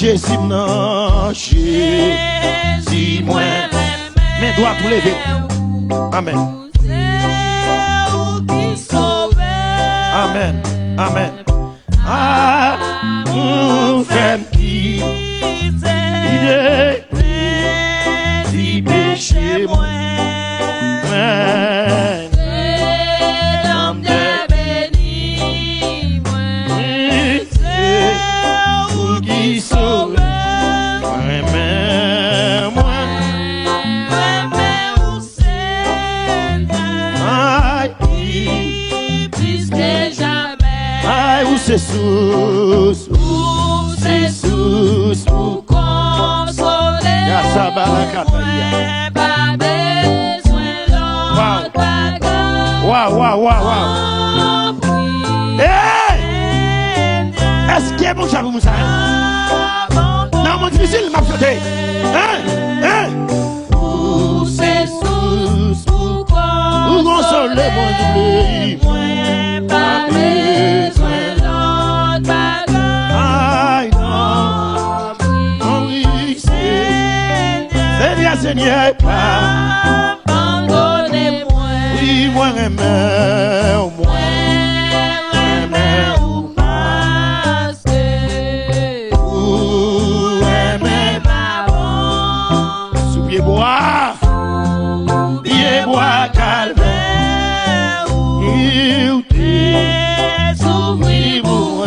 Jésus, non, Jésus, moi. Mais doit tout lever. Amen. Amen. Amen. Ah, nous faisons qui est si péché, moi. L'homme de béni, moi. C'est vous qui sauvez. C'est sous, pour consoler. Pas besoin d'autre bagage. Wow. Hey! Est-ce qu'il y a bon chat pour ça? Non, mon difficile, m'a sauté. Hein? C'est sous, pour consoler mon Dieu. Pas besoin. Seigneur, pardonnez-moi. Oui, moi, Souviez-moi, calvaire. Il t'est souffri pour moi.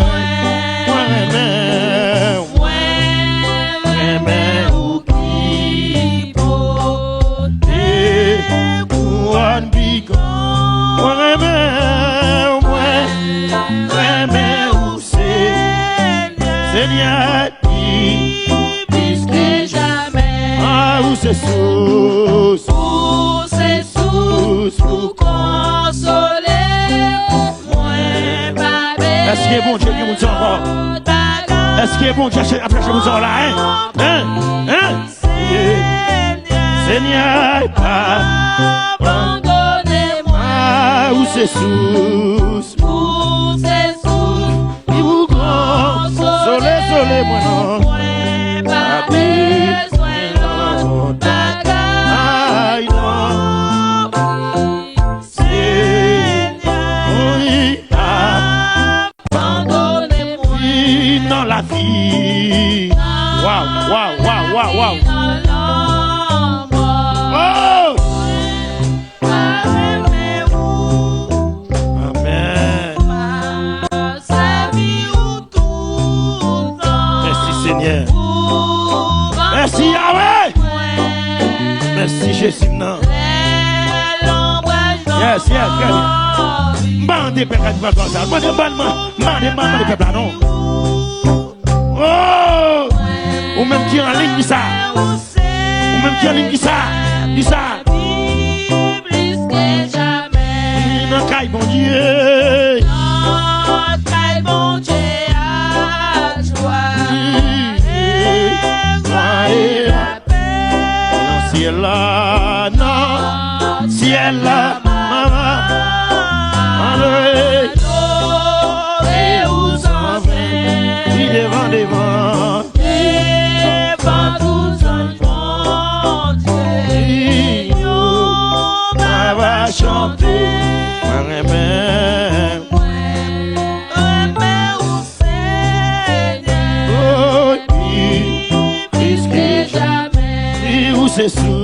Seigneur, plus que jamais. Ah, où c'est sous, pour consoler. Est-ce qu'il est bon Dieu qui vous encore? Est-ce qu'il est bon Dieu après que vous en là, hein? Seigneur, pardonnez-moi. Ah, où c'est sous, Soleil-moi non, pas besoin d'autre bagage. Seigneur, pardonnez-moi dans la vie. Wow. Merci Yahweh. Merci Jésus. Non. Yes. Mandez peuple comme ça. Mandez peuple non. Oh. Ou même qui en ligne qui ça. Dis ça. Plus que jamais. Non caille bon Dieu. Ciel là, maman, allez, et où s'en fait, devant, tout en Dieu, on va chanter, c'est sous.